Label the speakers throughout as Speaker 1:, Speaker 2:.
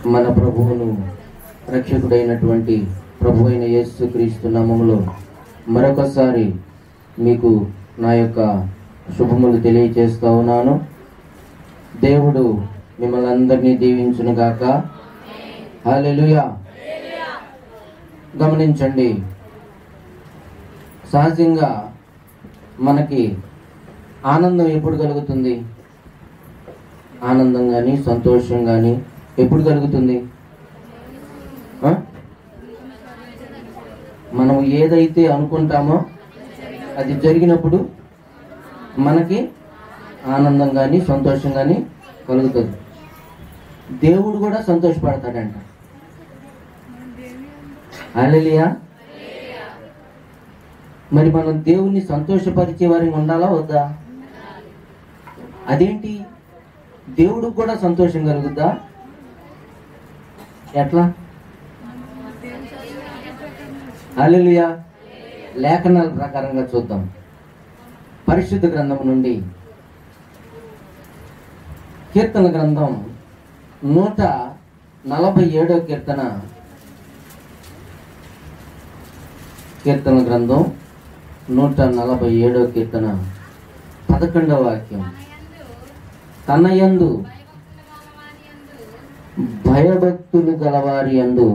Speaker 1: మన ప్రభువును రక్షకుడైనటువంటి ప్రభు అయిన యేసుక్రీస్తు నామములో మరొకసారి మీకు నా యొక్క శుభములు తెలియజేస్తా ఉన్నాను. దేవుడు మిమ్మల్ని అందరినీ దీవించునుగాక. హల్లెలూయా. గమనించండి, సహజంగా మనకి ఆనందం ఎప్పుడు కలుగుతుంది? ఆనందం కానీ సంతోషం కానీ ఎప్పుడు కలుగుతుంది? మనం ఏదైతే అనుకుంటామో అది జరిగినప్పుడు మనకి ఆనందం కానీ సంతోషం కానీ కలుగుతుంది. దేవుడు కూడా సంతోషపడతాడంట. హల్లెలూయా. మరి మనం దేవుణ్ణి సంతోషపరిచే వారికి ఉండాలా వద్దా? అదేంటి, దేవుడికి కూడా సంతోషం కలుగుద్దా? ఎట్లా? హల్లెలూయా. లేఖనాల ప్రకారంగా చూద్దాం. పరిశుద్ధ గ్రంథం నుండి కీర్తన గ్రంథం 147వ కీర్తన, కీర్తన గ్రంథం 147వ కీర్తన 11వ వాక్యం. తన యందు భయభక్తులు గలవారి యందు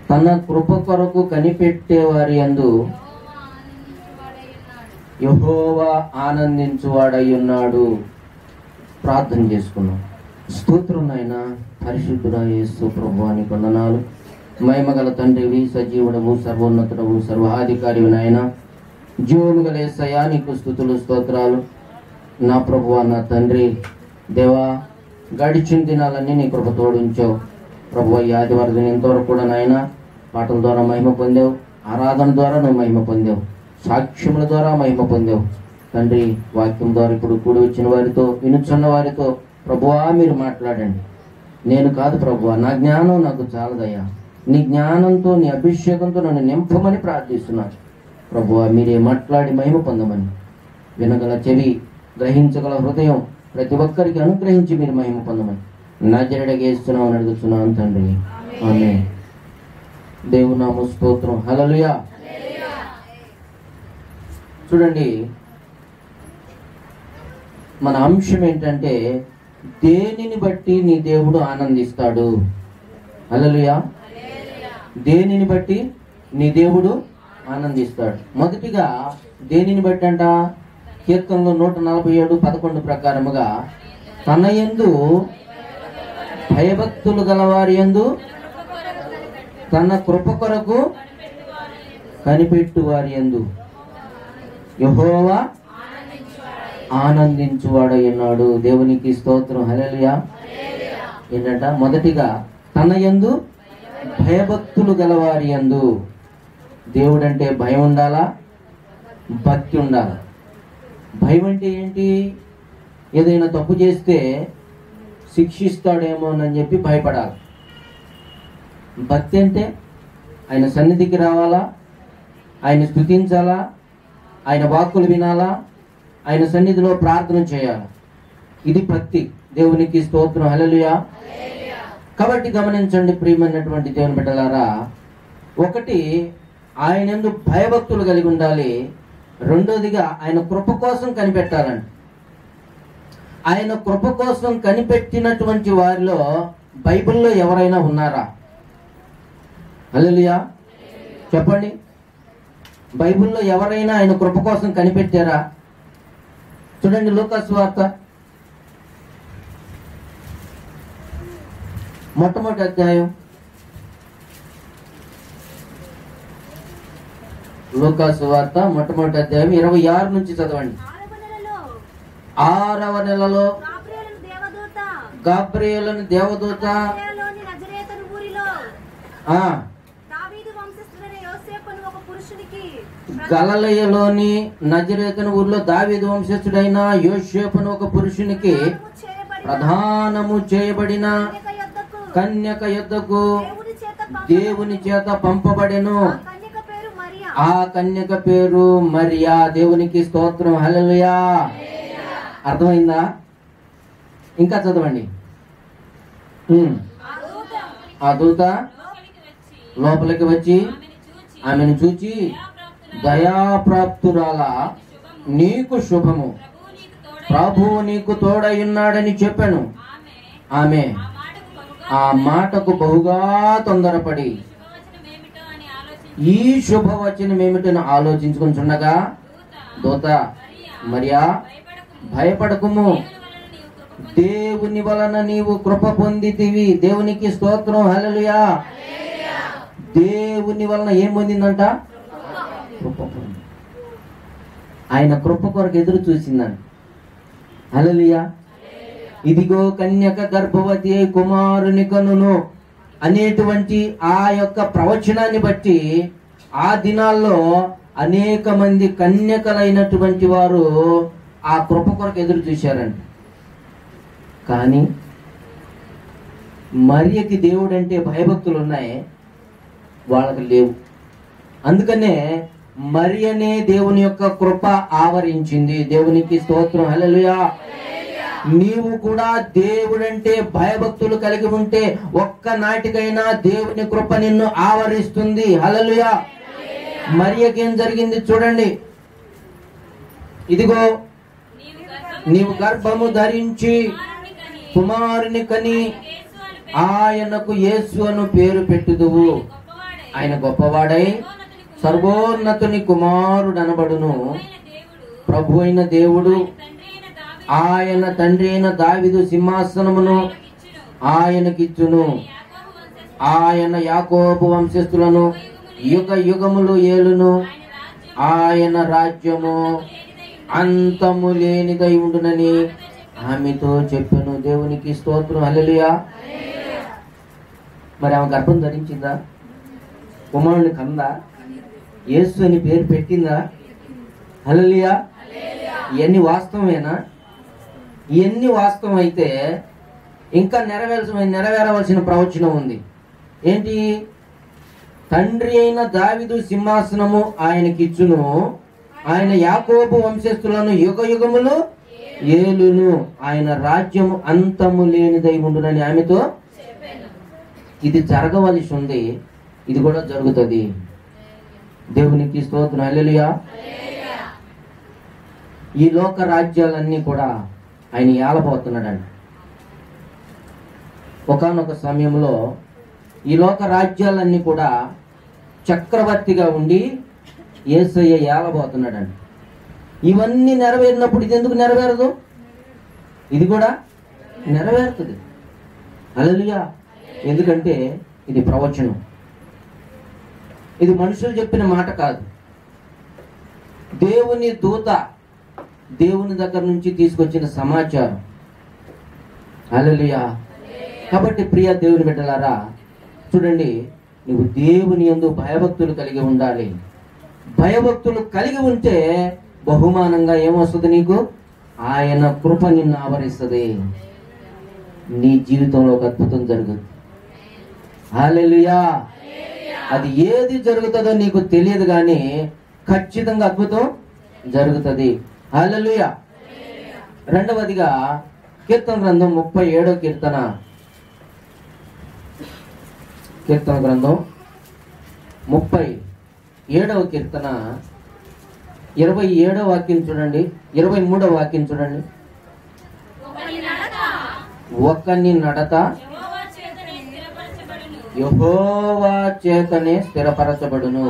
Speaker 1: తన కృప కొరకు కనిపెట్టేవారి యందు యెహోవా ఆనందించువాడై ఉన్నాడు. ప్రార్థన చేసుకున్నాం. స్తోత్రం నాయనా, పరిశుద్ధుడా యేసు ప్రభువానికి వందనాలు. మహిమగల తండ్రివి, సజీవుడవు, సర్వోన్నతుడవు, సర్వాధికారివి నాయన, జీవము గల యేసయ్యా నీకు స్తుతులు స్తోత్రాలు. నా ప్రభువా, నా తండ్రి దేవా, గడిచిన దినాలన్నీ నీ కృప తోడించావు ప్రభువా. ఈ ఆదివారం ఇంతవరకు కూడా నాయన పాటల ద్వారా మహిమ పొందావు, ఆరాధన ద్వారా నువ్వు మహిమ పొందావు, సాక్ష్యముల ద్వారా మహిమ పొందావు తండ్రి. వాక్యం ద్వారా ఇప్పుడు కూడి వచ్చిన వారితో, వినుచున్న వారితో ప్రభువా మీరు మాట్లాడండి. నేను కాదు ప్రభువా, నా జ్ఞానం నాకు చాలదయ్యా. నీ జ్ఞానంతో, నీ అభిషేకంతో నన్ను నింపమని ప్రార్థిస్తున్నాను ప్రభువా. మీరే మాట్లాడి మహిమ పొందమని, వినగల చెవి, గ్రహించగల హృదయం ప్రతి ఒక్కరికి అనుగ్రహించి మీరు మహిమ పొందమని నజరేయుడైన యేసునామమున అడుగుతున్నాను తండ్రి, ఆమేన్. దేవుని నామ స్తోత్రం. హల్లెలూయా. చూడండి, మన అంశం ఏంటంటే దేనిని బట్టి నీ దేవుడు ఆనందిస్తాడు. హల్లెలూయా. దేనిని బట్టి నీ దేవుడు ఆనందిస్తాడు. మొదటిగా దేనిని బట్టి అంట? కీర్తనలో 147:11 ప్రకారముగా తన యందు భయభక్తులు గలవారి యందు తన కృప కొరకు కనిపెట్టు వారి యందు యెహోవా ఆనందించువాడై ఉన్నాడు. దేవునికి స్తోత్రం. హల్లెలూయా. ఏంటంట? మొదటిగా తన యందు భయభక్తులు గలవారి యందు. దేవుడంటే భయం ఉండాలా, భక్తి ఉండాలా. భయం అంటే ఏంటి? ఏదైనా తప్పు చేస్తే శిక్షిస్తాడేమోనని చెప్పి భయపడాలి. భక్తి అంటే ఆయన సన్నిధికి రావాలా, ఆయన స్తుతించాలా, ఆయన వాక్కులు వినాలా, ఆయన సన్నిధిలో ప్రార్థన చేయాలి. ఇది భక్తి. దేవునికి స్తోత్రం. హల్లెలూయా. కాబట్టి గమనించండి ప్రియమైనటువంటి దేవుని బిడ్డలారా, ఒకటి ఆయన యందు భయభక్తులు కలిగి ఉండాలి. రెండోదిగా ఆయన కృప కోసం కనిపెట్టాలండి. ఆయన కృప కోసం కనిపెట్టినటువంటి వారిలో బైబిల్లో ఎవరైనా ఉన్నారా? హల్లెలూయా. చెప్పండి, బైబిల్లో ఎవరైనా ఆయన కృప కోసం కనిపెట్టారా? చూడండి, లూకా సువార్త మొట్టమొదటి అధ్యాయం, లూకా సువార్త మొట్టమొదటి అధ్యాయం 26 నుంచి చదవండి. 6వ నెలలో గాబ్రియేలును దేవదూత గలిలయలోని నజరేతును ఊరిలో దావీదు వంశస్థుడైన యోసేపును ఒక పురుషునికి ప్రధానము చేయబడిన కన్యక యొద్దకు దేవుని చేత పంపబడెను. ఆ కన్యక పేరు మరియా. దేవునికి స్తోత్రం. హల్లెలూయా. అర్థమైందా? ఇంకా చదవండి. ఆ దూత లోపలికి వచ్చి ఆమెను చూచి, దయాప్రాప్తురాల, నీకు శుభము, ప్రభువు నీకు తోడయున్నాడని చెప్పాను. ఆమె ఆ మాటకు బహుగా తొందరపడి ఈ శుభవచనం ఏమిటని ఆలోచించుకుంటుండగా దూత, మరియా, భయపడకుము, దేవుని వలన నీవు కృప పొందితివి. దేవునికి స్తోత్రం, హల్లెలూయా. దేవుని వలన ఏం పొందిందంట? కృప పొంది. ఆయన కృప కొరకు ఎదురు చూసిందంట. హల్లెలూయా. ఇదిగో కన్యక గర్భవతి అయి కుమారుని కనును అనేటువంటి ఆ యొక్క ప్రవచనాన్ని బట్టి ఆ దినాల్లో అనేక మంది కన్యకలైనటువంటి వారు ఆ కృప కొరకు ఎదురు చూశారంట. కానీ మరియకి దేవుడు అంటే భయభక్తులు ఉన్నాయి, వాళ్ళకి లేవు. అందుకనే మరియనే దేవుని యొక్క కృప ఆవరించింది. దేవునికి స్తోత్రం, హల్లెలూయా. నీవు కూడా దేవుడంటే భయభక్తులు కలిగి ఉంటే ఒక్క నాటికైనా దేవుని కృప నిన్ను ఆవరిస్తుంది. హల్లెలూయా. మరియకేం జరిగింది చూడండి. ఇదిగో నీవు గర్భము ధరించి కుమారుని కని ఆయనకు యేసు అను పేరు పెట్టుదువు. ఆయన గొప్పవాడై సర్వోన్నతుని కుమారుడు అనబడును. ప్రభు అయిన దేవుడు ఆయన తండ్రి అయిన దావీదు సింహాసనమును ఆయనకిచ్చును. ఆయన యాకోబు వంశస్థులను యుగ యుగములు ఏలును. ఆయన రాజ్యము అంతము లేనిదై ఉండునని ఆమెతో చెప్పాను. దేవునికి స్తోత్రం, హల్లెలూయా. మరి ఆమె గర్భం ధరించిందా? కుమారుని కందా? యేసు అని పేరు పెట్టిందా? హల్లెలూయా. ఇవన్నీ వాస్తవమేనా? ఇవన్నీ వాస్తవం అయితే ఇంకా నెరవేరవలసిన ప్రవచనం ఉంది. ఏంటి? తండ్రి అయిన దావీదు సింహాసనము ఆయనకిచ్చును. ఆయన యాకోబు వంశస్థులను యుగ యుగములు ఏలును. ఆయన రాజ్యము అంతము లేనిదై ఉండునని ఆమెతో. ఇది జరగవలసి ఉంది, ఇది కూడా జరుగుతుంది. దేవునికి స్తోత్రం, హల్లెలూయా. ఈ లోక రాజ్యాలన్నీ కూడా ఆయన ఏలబోతున్నాడండి. ఒకానొక సమయంలో ఈ లోక రాజ్యాలన్నీ కూడా చక్రవర్తిగా ఉండి యేసయ్య ఏలబోతున్నాడండి. ఇవన్నీ నెరవేరినప్పుడు ఇది ఎందుకు నెరవేరదు? ఇది కూడా నెరవేరుతుంది. హల్లెలూయా. ఎందుకంటే ఇది ప్రవచనం. ఇది మనుషులు చెప్పిన మాట కాదు. దేవుని దూత దేవుని దగ్గర నుంచి తీసుకొచ్చిన సమాచారం. హల్లెలూయా. కాబట్టి ప్రియ దేవుని బిడ్డలారా, చూడండి, నువ్వు దేవుని యందు భయభక్తులు కలిగి ఉండాలి. భయభక్తులు కలిగి ఉంటే బహుమానంగా ఏమొస్తుంది నీకు? ఆయన కృప నిన్ను ఆవరిస్తుంది. నీ జీవితంలో ఒక అద్భుతం జరుగుతుంది. హల్లెలూయా. అది ఏది జరుగుతుందో నీకు తెలియదు, కానీ ఖచ్చితంగా అద్భుతం జరుగుతుంది. హల్లెలూయా. రెండవదిగా కీర్తన గ్రంథం 37వ కీర్తన. కీర్తన గ్రంథం 37వ కీర్తన 27వ వాక్యం చూడండి, 23వ వాక్యం చూడండి. ఒకని నడత యెహోవా చేతనే స్థిరపరచబడును.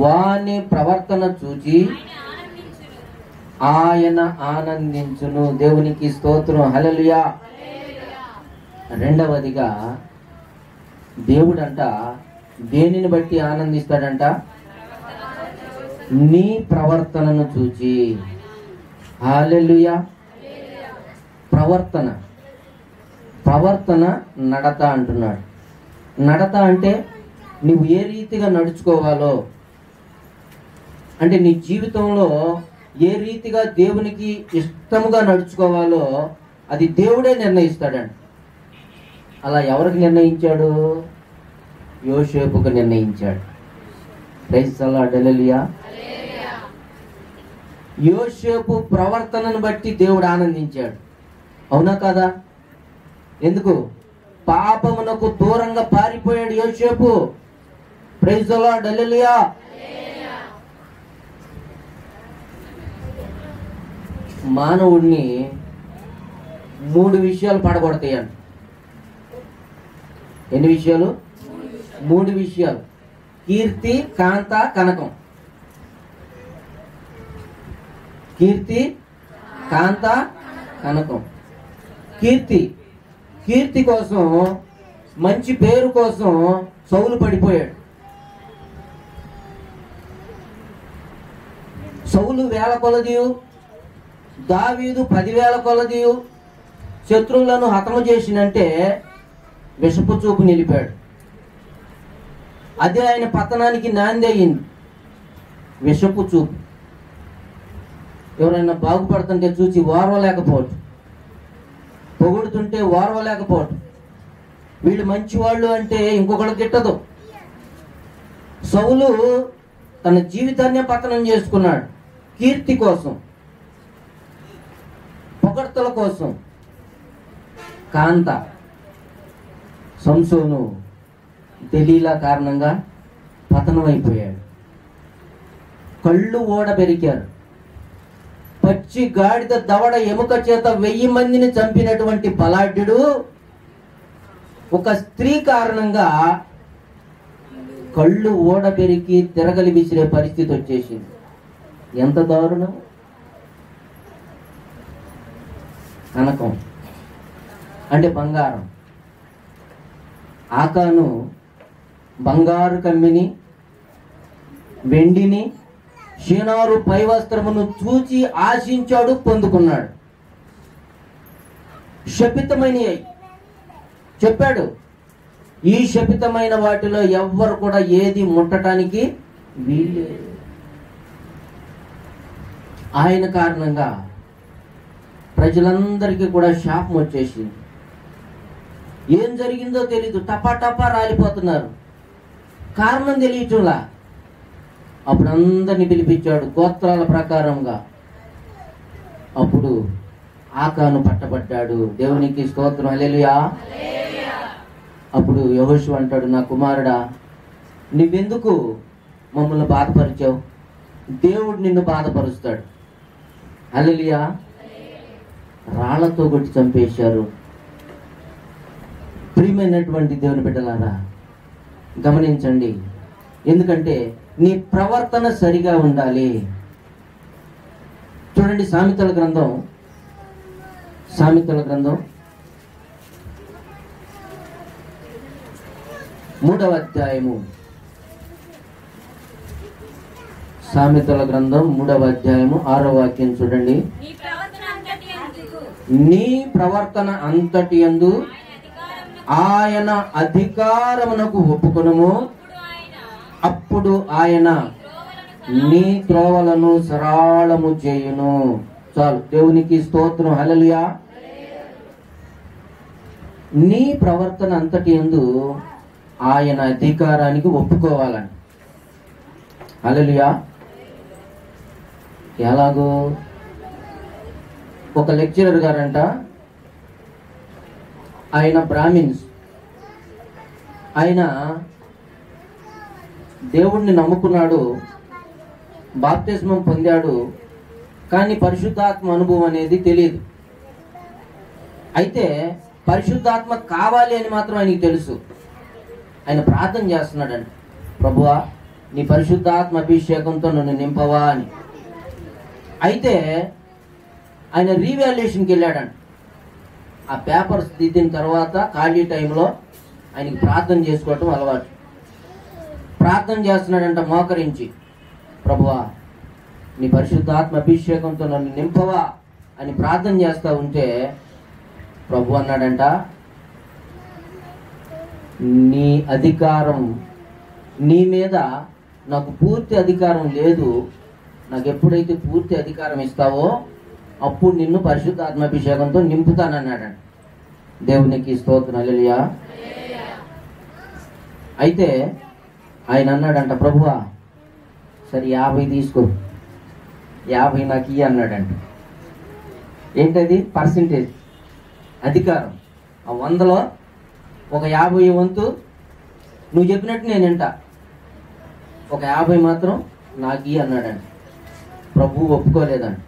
Speaker 1: వాని ప్రవర్తన చూచి ఆయన ఆనందించును. దేవునికి స్తోత్రం, హల్లెలూయా. రెండవదిగా దేవుడంట దేనిని బట్టి ఆనందిస్తాడంట? నీ ప్రవర్తనను చూచి. హల్లెలూయా. ప్రవర్తన నడత అంటున్నాడు. నడత అంటే నువ్వు ఏ రీతిగా నడుచుకోవాలో, అంటే నీ జీవితంలో ఏ రీతిగా దేవునికి ఇష్టముగా నడుచుకోవాలో అది దేవుడే నిర్ణయిస్తాడండి. అలా ఎవరికి నిర్ణయించాడు? యోసేపుకు నిర్ణయించాడు. ప్రైజ్ ది లార్డ్, హల్లెలూయా. యోసేపు ప్రవర్తనను బట్టి దేవుడు ఆనందించాడు. అవునా కాదా? ఎందుకు? పాపమునకు దూరంగా పారిపోయాడు యోసేపు. ప్రైజ్ ది లార్డ్, హల్లెలూయా. మానవుడిని 3 విషయాలు పడగొడతాయండి. ఎన్ని విషయాలు? 3 విషయాలు. కీర్తి, కాంత, కనకం. కీర్తి, కాంత, కనకం. కీర్తి కోసం, మంచి పేరు కోసం సౌలు పడిపోయాడు. సౌలు 1000 కొలదియు, దావీదు 10,000 కొలదియు శత్రువులను హతము చేసినంటే విషపు చూపు నిలిపాడు. అదే ఆయన పతనానికి నాంది అయింది. విషపు చూపు. ఎవరైనా బాగుపడుతుంటే చూసి ఓర్వలేకపోవటం, పొగుడుతుంటే ఓర్వలేకపోవటం, వీళ్ళు మంచివాళ్ళు అంటే ఇంకొకళ్ళు గిట్టదు. సౌలు తన జీవితాన్నే పతనం చేసుకున్నాడు. కీర్తి కోసం, పొగడ్తల కోసం. కాంత, సంసోను దెలీలా కారణంగా పతనం అయిపోయాడు. కళ్ళు ఓడబెరికారు. పచ్చి గాడిద దవడ ఎముక చేత 1000 మందిని చంపినటువంటి బలాఢ్యుడు ఒక స్త్రీ కారణంగా కళ్ళు ఓడబెరికి తిరగలి విసిరే పరిస్థితి వచ్చేసింది. ఎంత దారుణం! కనకం అంటే బంగారం. ఆకాను బంగారు కమ్మిని, వెండిని, షీనారు పై వస్త్రమును చూచి ఆశించాడు, పొందుకున్నాడు. శపితమైన చెప్పాడు, ఈ శపితమైన వాటిలో ఎవ్వరు కూడా ఏది ముట్టడానికి వీల్లేదు. ఆయన కారణంగా ప్రజలందరికీ కూడా శాపం వచ్చేసింది. ఏం జరిగిందో తెలీదు, టపా రాలిపోతున్నారు. కారణం తెలియటంలా. అప్పుడు అందరిని పిలిపించాడు గోత్రాల ప్రకారంగా. అప్పుడు ఆకాను పట్టబడ్డాడు. దేవునికి స్తోత్రం, హల్లెలూయా. అప్పుడు యెహోషువ అంటాడు, నా కుమారుడా, నువ్వెందుకు మమ్మల్ని బాధపరిచావు? దేవుడు నిన్ను బాధపరుస్తాడు. హల్లెలూయా. రాళ్లతో కొట్టి చంపేశారు. ప్రియమైనటువంటి దేవుని బిడ్డలారా, గమనించండి. ఎందుకంటే నీ ప్రవర్తన సరిగా ఉండాలి. చూడండి, సామెతల గ్రంథం 3వ అధ్యాయము. సామెతల గ్రంథం 3వ అధ్యాయము 6వ వాక్యం చూడండి. నీ ప్రవర్తన అంతటి యందు ఆయన అధికారమునకు ఒప్పుకొనుము, అప్పుడు ఆయన నీ త్రోవలను సరళము చేయును. చాలు. దేవునికి స్తోత్రం, హల్లెలూయా. నీ ప్రవర్తన అంతటి యందు ఆయన అధికారానికి ఒప్పుకోవాలని. హల్లెలూయా. ఎలాగో ఒక లెక్చరర్ గారంట, ఆయన బ్రాహ్మిన్స్, ఆయన దేవుణ్ణి నమ్ముకున్నాడు, బాప్తిస్మం పొందాడు, కానీ పరిశుద్ధాత్మ అనుభవం అనేది తెలియదు. అయితే పరిశుద్ధాత్మ కావాలి అని మాత్రం ఆయనకి తెలుసు. ఆయన ప్రార్థన చేస్తున్నాడంట, ప్రభువా నీ పరిశుద్ధాత్మ అభిషేకంతో నన్ను నింపవా అని. అయితే ఆయన రీవాల్యుయేషన్కి వెళ్ళాడంట. ఆ పేపర్స్ దిద్దిన తర్వాత ఖాళీ టైంలో ఆయనకి ప్రార్థన చేసుకోవటం అలవాటు. ప్రార్థన చేస్తున్నాడంట మోకరించి, ప్రభువా నీ పరిశుద్ధాత్మ అభిషేకంతో నన్ను నింపవా అని ప్రార్థన చేస్తూ ఉంటే ప్రభు అన్నాడంట, నీ అధికారం, నీ మీద నాకు పూర్తి అధికారం లేదు, నాకు ఎప్పుడైతే పూర్తి అధికారం ఇస్తావో అప్పుడు నిన్ను పరిశుద్ధాత్మాభిషేకంతో నింపుతానన్నాడంట. దేవునికి స్తోత్రం, హల్లెలూయా. అయితే ఆయన అన్నాడంట, ప్రభువా సరే 50 తీసుకో, 50 నాకు ఇయ్యి అన్నాడంట. ఏంటది? పర్సంటేజ్, అధికారం. ఆ 100లో ఒక 50 వంతు నువ్వు చెప్పినట్టు నేను వింటా, ఒక 50 మాత్రం నాకు అన్నాడండి. ప్రభువు ఒప్పుకోలేదండి,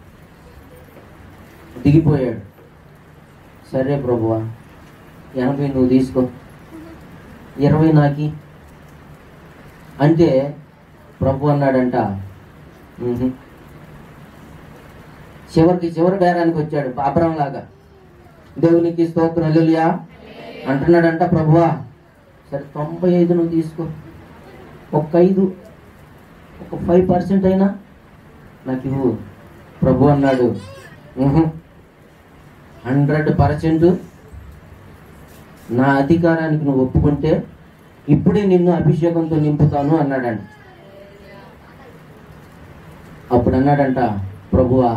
Speaker 1: దిగిపోయాడు. సరే ప్రభువా 80 నువ్వు తీసుకో, 20 నాకి అంటే ప్రభు అన్నాడంట. చివరి బేరానికి వచ్చాడు అబ్రహాం లాగా. దేవునికి స్తోత్రం హల్లెలూయా అంటున్నాడంట. ప్రభువా సరే 95 నువ్వు తీసుకో, ఒక 5% అయినా నాకు ఇవ్వు. ప్రభు అన్నాడు 100% నా అధికారానికి నువ్వు ఒప్పుకుంటే ఇప్పుడే నిన్ను అభిషేకంతో నింపుతాను అన్నాడంట. అప్పుడు అన్నాడంట ప్రభువా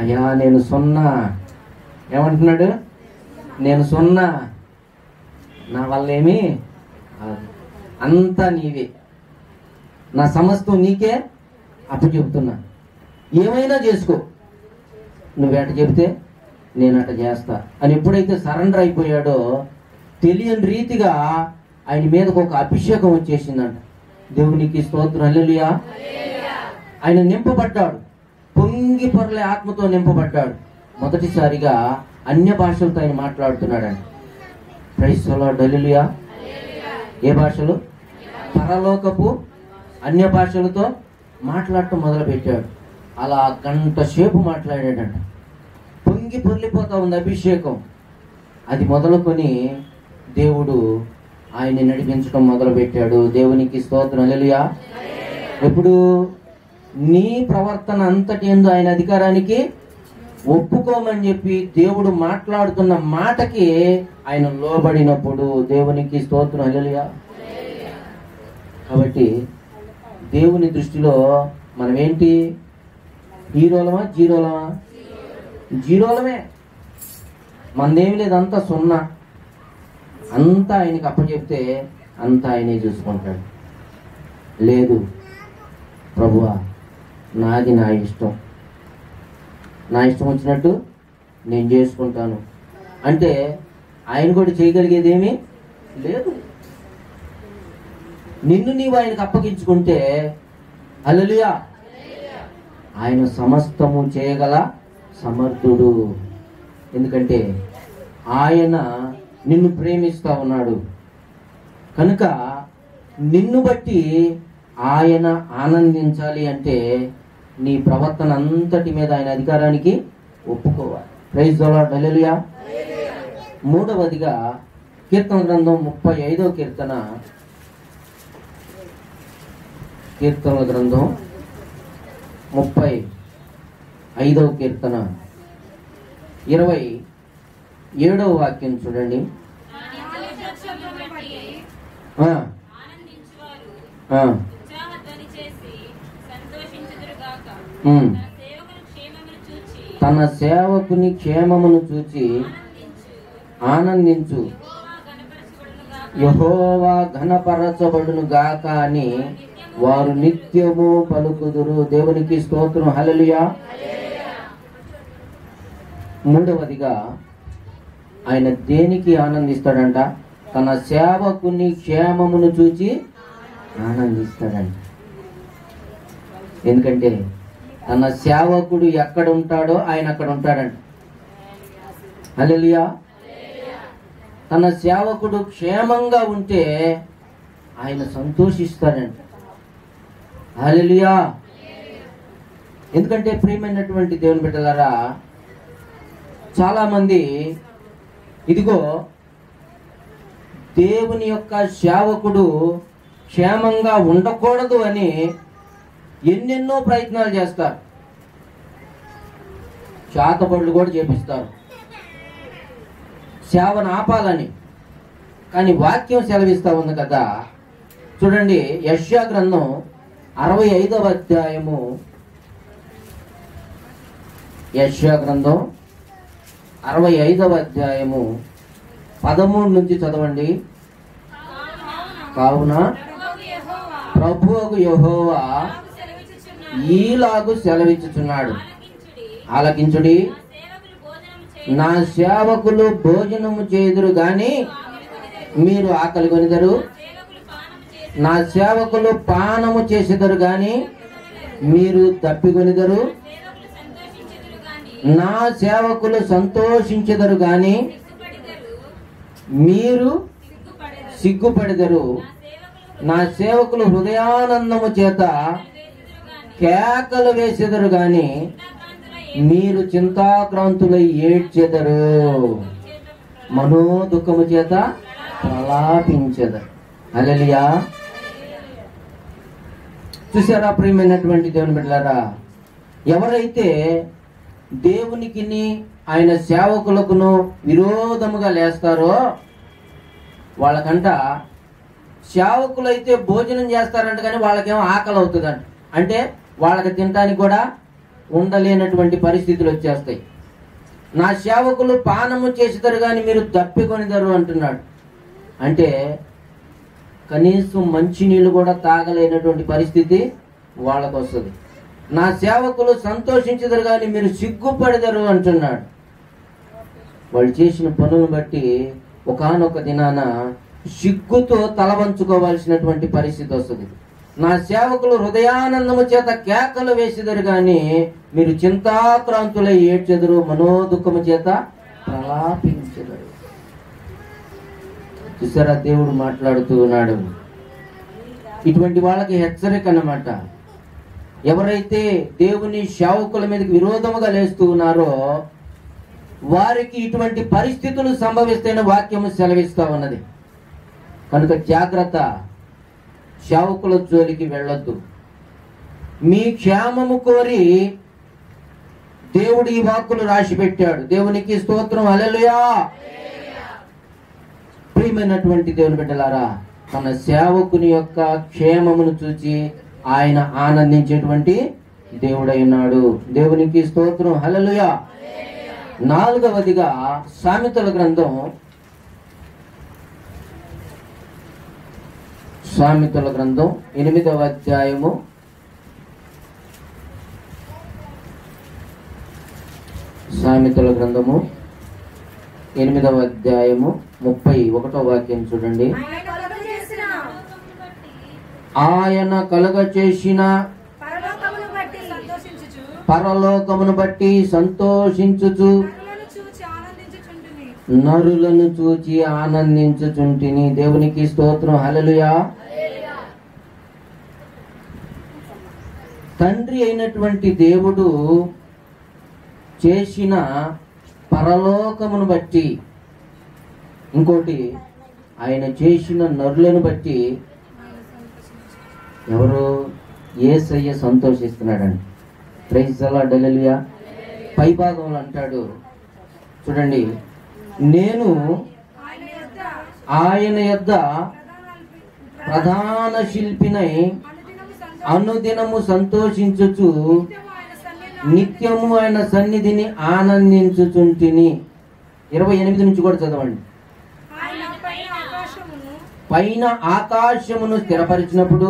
Speaker 1: అయ్యా నేను సున్నా. ఏమంటున్నాడు? నేను సున్నా, నా వల్ల ఏమీ అంతా నీవే, నా సమస్తం నీకే అప్పచెప్తున్నా, ఏమైనా చేసుకో, నువ్వేట చెబితే నేను అట చేస్తా అని ఎప్పుడైతే సరెండర్ అయిపోయాడో తెలియని రీతిగా ఆయన మీదకు ఒక అభిషేకం వచ్చేసిందంట. దేవునికి స్తోత్రం హల్లెలూయా. ఆయన నింపబడ్డాడు, పొంగి పొరలే ఆత్మతో నింపబడ్డాడు. మొదటిసారిగా అన్య భాషలతో ఆయన మాట్లాడుతున్నాడండి. ప్రైజ్ ది లార్డ్ హల్లెలూయా. ఏ భాషలు? పరలోకపు అన్య భాషలతో మాట్లాడటం మొదలు పెట్టాడు. అలా గంట సేపు మాట్లాడాడంట. పొంగి పొర్లిపోతా ఉంది అభిషేకం. అది మొదలుకొని దేవుడు ఆయన్ని నడిపించడం మొదలు పెట్టాడు. దేవునికి స్తోత్రం హల్లెలూయా. ఎప్పుడు నీ ప్రవర్తన అంతటి యందు ఆయన అధికారానికి ఒప్పుకోమని చెప్పి దేవుడు మాట్లాడుతున్న మాటకి ఆయన లోబడినప్పుడు దేవునికి స్తోత్రం హల్లెలూయా. కాబట్టి దేవుని దృష్టిలో మనం ఏంటి? హీరోలమా జీరోలమా? జీరోలమే. మనదేమి లేదు, అంతా సున్నా. అంతా ఆయనకి అప్పచెప్తే అంతా ఆయనే చూసుకుంటాడు. లేదు ప్రభువా నాది నా ఇష్టం, నా ఇష్టం వచ్చినట్టు నేను చేసుకుంటాను అంటే ఆయన కూడా చేయగలిగేది ఏమీ లేదు. నిన్ను నీవు ఆయనకు అప్పగించుకుంటే హల్లెలూయా ఆయన సమస్తము చేయగల సమర్థుడు. ఎందుకంటే ఆయన నిన్ను ప్రేమిస్తా ఉన్నాడు కనుక నిన్ను బట్టి ఆయన ఆనందించాలి అంటే నీ ప్రవర్తన అంతటి మీద ఆయన అధికారానికి ఒప్పుకోవాలి. ప్రైజ్ ది లార్డ్ హల్లెలూయా. మూడవదిగా కీర్తన గ్రంథం 35వ కీర్తన, కీర్తనల గ్రంథం 35వ కీర్తన 27వ వాక్యం చూడండి. తన సేవకుని క్షేమమును చూచి ఆనందించు, యెహోవా ఘనపరచబడును గాక అని వారు నిత్యము పలుకుదురు. దేవునికి స్తోత్రం హల్లెలూయా. మూడవదిగా ఆయన దేనికి ఆనందిస్తాడంట? తన సేవకుని క్షేమమును చూచి ఆనందిస్తాడంట. ఎందుకంటే తన సేవకుడు ఎక్కడ ఉంటాడో ఆయన అక్కడ ఉంటాడంట. హల్లెలూయా. తన సేవకుడు క్షేమంగా ఉంటే ఆయన సంతోషిస్తాడంట. హల్లెలూయా. ఎందుకంటే ప్రియమైనటువంటి దేవుని బిడ్డలారా, చాలా మంది ఇదిగో దేవుని యొక్క సేవకుడు క్షేమంగా ఉండకూడదు అని ఎన్నెన్నో ప్రయత్నాలు చేస్తారు, చేతబడులు కూడా చేపిస్తారు సేవను ఆపాలని. కానీ వాక్యం సెలవిస్తా ఉంది కదా, చూడండి యెషయా గ్రంథం 65వ అధ్యాయము, యెషయా గ్రంథం 65వ అధ్యాయము 13 నుంచి చదవండి. కావున ప్రభువగు యెహోవా ఈలాగు సెలవిచ్చుచున్నాడు, ఆలకించుడి, నా సేవకులు భోజనము చేదురు గాని మీరు ఆకలి కొనిదరు. నా సేవకులు పానము చేసేదరు గాని మీరు దప్పికొనిదరు. నా సేవకులు సంతోషించెదరు గాని మీరు సిగ్గుపడెదరు. నా సేవకులు హృదయానందము చేత కేకలు వేసెదరు గాని మీరు చింతాక్రాంతులై ఏడ్చెదరు. మనోదుఖము చేత ప్రలాపించెదరు. హల్లెలూయా. చూసారా ప్రియమైనటువంటి దేవుని బిడ్డలారా, ఎవరైతే దేవునికి ఆయన సేవకులకును విరోధముగా లేస్తారో వాళ్ళకంట సేవకులైతే భోజనం చేస్తారంట కానీ వాళ్ళకేమో ఆకలి అవుతుందంట. అంటే వాళ్ళకి తినడానికి కూడా ఉండలేనటువంటి పరిస్థితులు వచ్చేస్తాయి. నా సేవకులు పానము చేసేదారు కానీ మీరు దప్పికొనిదారు అంటున్నాడు. అంటే కనీసం మంచినీళ్ళు కూడా తాగలేనటువంటి పరిస్థితి వాళ్ళకు వస్తుంది. నా సేవకులు సంతోషించదరు కానీ మీరు సిగ్గుపడదరు అంటున్నాడు. వాళ్ళు చేసిన పనులను బట్టి ఒకానొక దినాన సిగ్గుతో తలవంచుకోవాల్సినటువంటి పరిస్థితి వస్తుంది. నా సేవకులు హృదయానందము చేత కేకలు వేసేదరు కానీ మీరు చింతాక్రాంతులై ఏడ్చెదరు. మనోదుఖము చేత ప్రలాపించెదరు. చూసారా, దేవుడు మాట్లాడుతూ ఉన్నాడు. ఇటువంటి వాళ్ళకి హెచ్చరిక అన్నమాట. ఎవరైతే దేవుని సేవకుల మీదకి విరోధముగా లేస్తూ ఉన్నారో వారికి ఇటువంటి పరిస్థితులు సంభవిస్తేనే వాక్యము సెలవిస్తా ఉన్నది. కనుక జాగ్రత్త, సేవకుల జోలికి వెళ్ళొద్దు. మీ క్షేమము కోరి దేవుడు ఈ వాక్కులు రాసి పెట్టాడు. దేవునికి స్తోత్రం. హల్లెలూయా. ప్రియమైనటువంటి దేవుని బిడ్డలారా, తన సేవకుని యొక్క క్షేమమును చూచి ఆయన ఆనందించేటువంటి దేవుడైనాడు. దేవునికి స్తోత్రం. హల్లెలూయా. నాలుగవదిగా సామెతల గ్రంథం 8వ అధ్యాయము 8వ అధ్యాయము 31వ వాక్యం చూడండి. ఆయన కలుగ చేసిన పరలోకమును బట్టి సంతోషించుచు నరులను చూచి ఆనందించుచుంటిని. దేవునికి స్తోత్రం. హల్లెలూయా. తండ్రి అయినటువంటి దేవుడు చేసిన పరలోకమును బట్టి, ఇంకోటి ఆయన చేసిన నరులను బట్టి ఎవరు? యేసయ్య సంతోషిస్తున్నాడండి. Praise the Lord. హల్లెలూయా. పై భాగంలో అంటాడు చూడండి, నేను ఆయన యొద్ద ప్రధాన శిల్పినై అనుదినము సంతోషించుచు నిత్యము ఆయన సన్నిధిని ఆనందించుచుంటిని. 28 నుంచి కూడా చదవండి. పైన ఆకాశమును స్థిరపరిచినప్పుడు,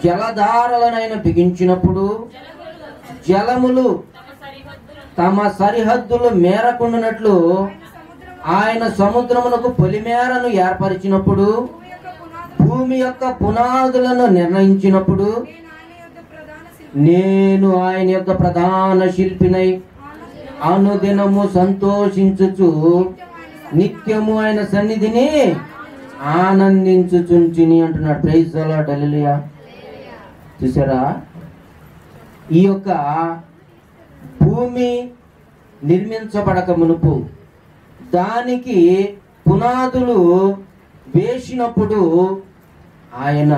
Speaker 1: జలధారలనైన బిగించినప్పుడు, జలములు తమ సరిహద్దులు మేరకుండునట్లు ఆయన సముద్రమునకు పొలిమేరను ఏర్పరిచినప్పుడు, భూమి యొక్క పునాదులను నిర్ణయించినప్పుడు, నేను ఆయన యొక్క ప్రధాన శిల్పినై అనుదినము సంతోషించుచు నిత్యము ఆయన సన్నిధిని ఆనందించుచుంటిని అంటున్నాడు. Praise the Lord. హల్లెలూయా. చూసారా, ఈ యొక్క భూమి నిర్మించబడక మునుపు దానికి పునాదులు వేసినప్పుడు ఆయన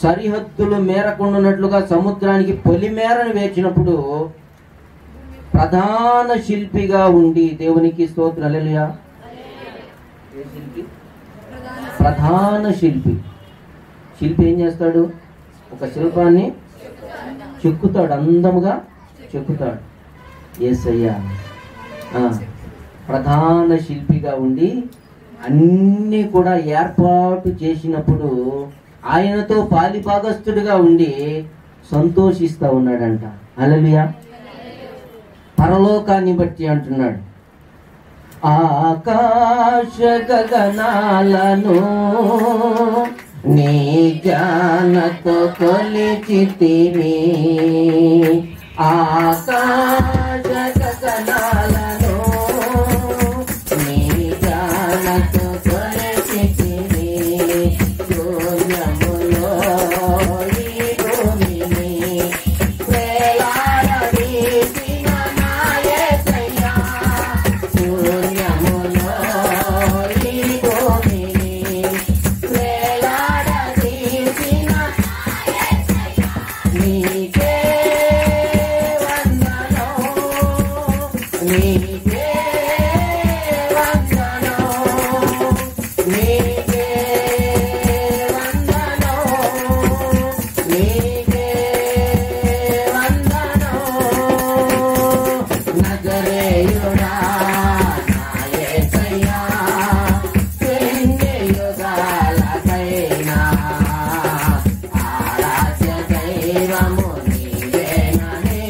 Speaker 1: సరిహద్దులు మేరకుండానట్లుగా సముద్రానికి పొలిమేరను వేసినప్పుడు ప్రధాన శిల్పిగా ఉండి, దేవునికి స్తోత్రం. హల్లెలూయా. ప్రధాన శిల్పి. శిల్పి ఏం చేస్తాడు? ఒక శిల్పాన్ని చెక్కుతాడు, అందముగా చెక్కుతాడు. యేసయ్య ప్రధాన శిల్పిగా ఉండి అన్ని కూడా ఏర్పాటు చేసినప్పుడు ఆయనతో పాలిభాగస్తుడిగా ఉండి సంతోషిస్తా ఉన్నాడంట. హల్లెలూయా. పరలోకాన్ని బట్టి అంటున్నాడు, ఆకాశ గగనాలను నీ జ్ఞానతో కొలిచితివి, ఆకాశ గగనాలను నీ జ్ఞానతో కొలిచితివి, శూన్యములో ఈ భూమిని వేలాడదీసిన నా యేసయ్యా, శూన్యములో ఈ భూమిని వేలాడదీసిన నీకే వందనం, నీకే వందనం, నీకే వందనం, నీకే వందనం. నజరేయుడా నా యేసయ్యా, ఎన్ని యుగాలకైనా ఆరాధ్య దైవము నీవేనని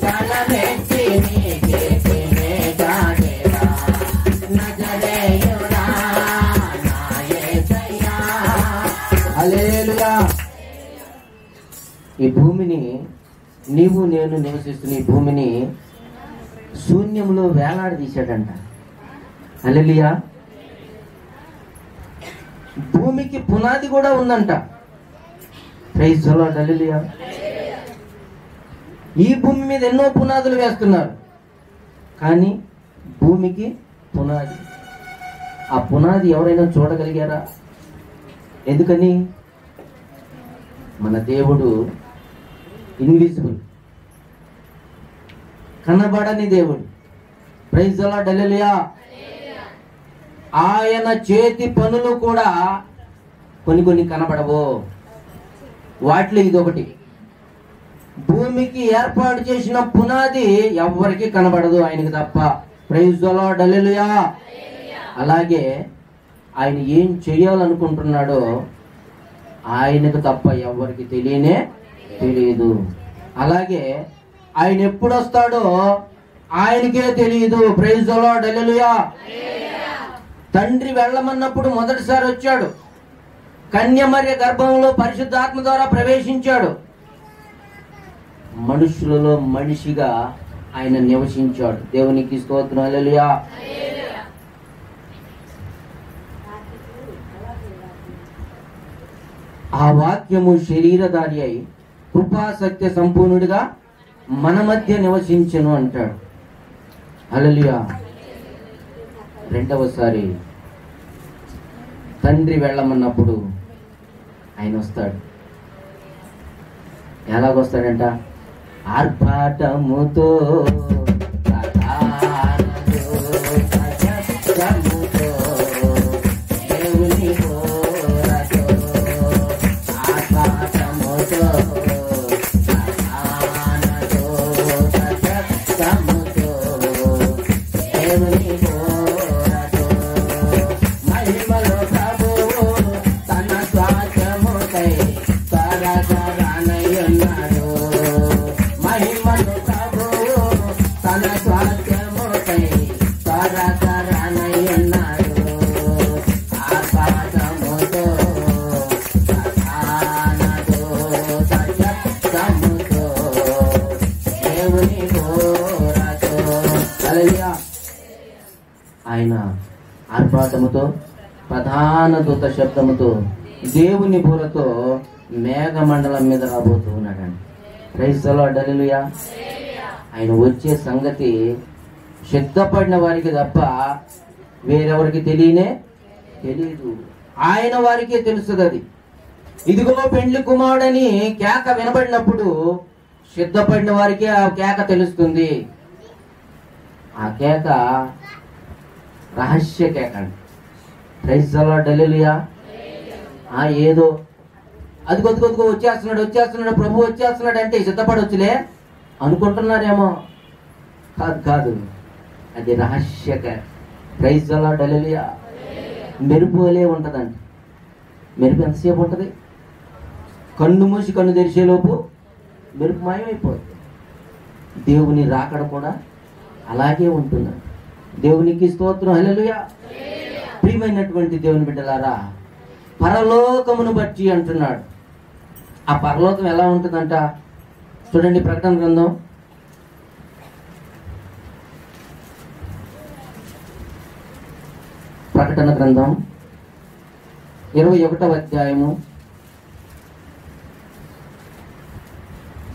Speaker 1: బలమెత్తి నీ కీర్తినే చాటెదా. నజరేయుడా నా యేసయ్యా. హల్లెలూయా. ఈ భూమిని, నీవు నేను నివసిస్తున్న ఈ భూమిని శూన్యంలో వేలాడదీశాడంట. హల్లెలూయా. భూమికి పునాది కూడా ఉందంట. Praise the Lord. హల్లెలూయా. ఈ భూమి మీద ఎన్నో పునాదులు వేస్తున్నారు, కానీ భూమికి పునాది, ఆ పునాది ఎవరైనా చూడగలిగారా? ఎందుకని? మన దేవుడు ఇన్విజిబుల్, కనబడని దేవుడు. Praise the Lord. హల్లెలూయా. ఆయన చేతి పనులు కూడా కొన్ని కొన్ని కనబడవు. వాటిలో ఇదొకటి. భూమికి ఏర్పాటు చేసిన పునాది ఎవ్వరికి కనబడదు, ఆయనకి తప్ప. Praise the Lord. హల్లెలూయా. అలాగే ఆయన ఏం చేయాలనుకుంటున్నాడో ఆయనకు తప్ప ఎవరికి తెలియదు. అలాగే ఆయన ఎప్పుడు వస్తాడో ఆయనకే తెలియదు. Praise the Lord. హల్లెలూయా. తండ్రి వెళ్ళమన్నప్పుడు మొదటిసారి వచ్చాడు, కన్యమర్య గర్భంలో పరిశుద్ధాత్మ ద్వారా ప్రవేశించాడు, మనుషులలో మనిషిగా ఆయన నివసించాడు. దేవునికి స్తోత్రం. హల్లెలూయా. ఆ వాక్యము శరీరధారి అయి కృపా సత్య సంపూర్ణుడిగా మన మధ్య నివసించెను అంటాడు. హల్లెలూయా. రెండవసారి తండ్రి వెళ్ళమన్నప్పుడు ఆయన వస్తాడు. ఎలాగొస్తాడంట? ఆర్భాటముతో, దేవుని కోరతో, ఆర్భాటముతో, దేవుని కోరతో, మహిమలో ప్రభువు తన స్వార్థముకై తరతరానయ్యున్నాడు. మహిమలో ప్రభువు తన స్వార్థముకై తరతరానయ్యున్నాడు. ఆపాదముతో, సదానతో, సత్యముతో, దేవుని కోరతో. హల్లెలూయా. ఆయన ఆర్భాటముతో, ప్రధాన దూత శబ్దముతో, దేవుని బూరతో మేఘమండలం మీద రాబోతూ ఉన్నాడండి. Praise the Lord. హల్లెలూయా. ఆయన వచ్చే సంగతి సిద్ధపడిన వారికి తప్ప వేరెవరికి తెలియదు. ఆయన వారికే తెలుస్తుంది. అది ఇదిగో పెండ్లి కుమారుడని కేక వినబడినప్పుడు సిద్ధపడిన వారికి ఆ కేక తెలుస్తుంది. ఆ కేక రహస్య కేక అండి. Praise the Lord. హల్లెలూయా. ఏదో అది కొద్దిగా వచ్చేస్తున్నాడు ప్రభు వచ్చేస్తున్నాడు అంటే సిద్ధపడొచ్చులే అనుకుంటున్నారేమో. కాదు, అది రహస్య కేక. Praise the Lord. హల్లెలూయా. మెరుపులే ఉంటదండి. మెరుపు ఎంతసేపు ఉంటుంది? కన్ను మూసి కన్ను తెరిచేలోపు మెరుపు మాయమైపోతుంది. దేవుని రాకడ కూడా అలాగే ఉంటున్నాడు. దేవునికి స్తోత్రం, హల్లెలూయా. ప్రియమైనటువంటి దేవుని బిడ్డలారా, పరలోకమును బట్టి అంటున్నాడు. ఆ పరలోకం ఎలా ఉంటుందంట చూడండి. ప్రకటన గ్రంథం 21వ అధ్యాయము.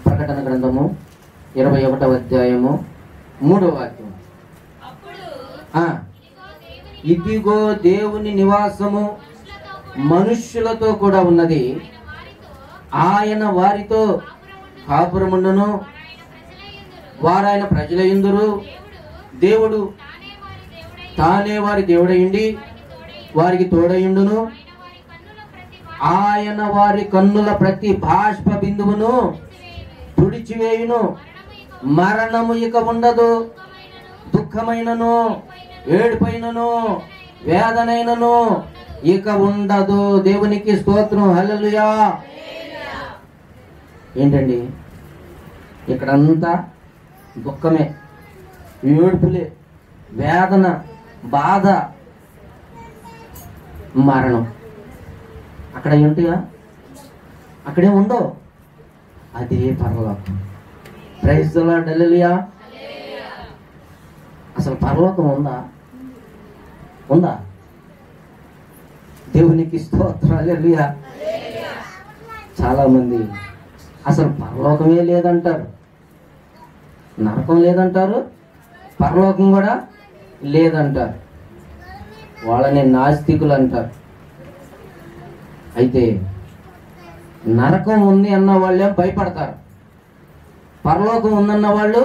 Speaker 1: ప్రకటన గ్రంథము 21వ అధ్యాయము 3వ వాక్యం. ఇదిగో దేవుని నివాసము మనుష్యులతో కూడా ఉన్నది, ఆయన వారితో కాపురముండును, వారాయన ప్రజలయుందురు. దేవుడు తానే వారి దేవుడయుండి వారికి తోడయుండును. ఆయన వారి కన్నుల ప్రతి బాష్ప బిందువును తుడిచివేయును. మరణము ఇక ఉండదు, దుఃఖమైనను ఏడుపైనను వేదనైనను ఇక ఉండదు. దేవునికి స్తోత్రం, హల్లెలూయా. ఏంటండి ఇక్కడంతా దుఃఖమే, ఏడుపులే, వేదన, బాధ, మరణం. అక్కడ ఏంటిగా అక్కడే ఉండవు. అదే పరలోకం. ప్రైజ్ ది లార్డ్, హల్లెలూయా. అసలు పరలోకం ఉందా? ఉందా? దేవునికి స్తోత్రం, హల్లెలూయా. చాలా మంది అసలు పరలోకమే లేదంటారు, నరకం లేదంటారు, పరలోకం కూడా లేదంటారు. వాళ్ళని నాస్తికులు అంటారు. అయితే నరకం ఉంది అన్న వాళ్ళేం భయపడతారు, పరలోకం ఉందన్న వాళ్ళు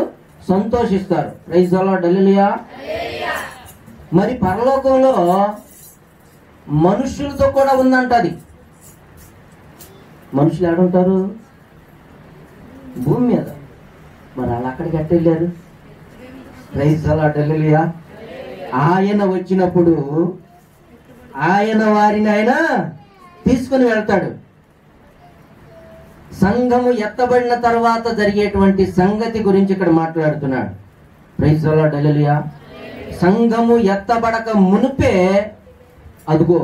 Speaker 1: సంతోషిస్తారు. ప్రైజ్ ది లార్డ్, హల్లెలూయా. మరి పరలోకంలో మనుషులతో కూడా ఉందంట. అది మనుషులు ఎక్కడుంటారు? భూమి మీద. మరి వాళ్ళు అక్కడికి ఎట్టెళ్ళారు? Praise the Lord, hallelujah. ఆయన వచ్చినప్పుడు ఆయన వారిని ఆయన తీసుకుని వెళ్తాడు. సంఘము ఎత్తబడిన తర్వాత జరిగేటువంటి సంగతి గురించి ఇక్కడ మాట్లాడుతున్నాడు. ప్రైజ్ ది లార్డ్, హల్లెలూయా. సంఘము ఎత్తబడక మునిపే అదుగో